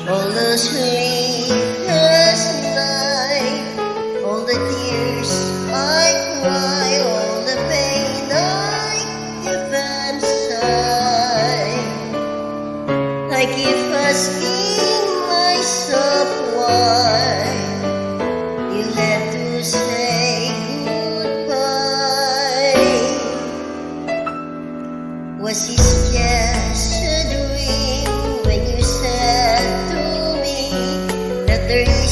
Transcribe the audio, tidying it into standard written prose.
All the sleepless night, all the tears I cry, all the pain I give and sigh. I keep asking myself why you had to say goodbye. Was this just a dream when you said to me that there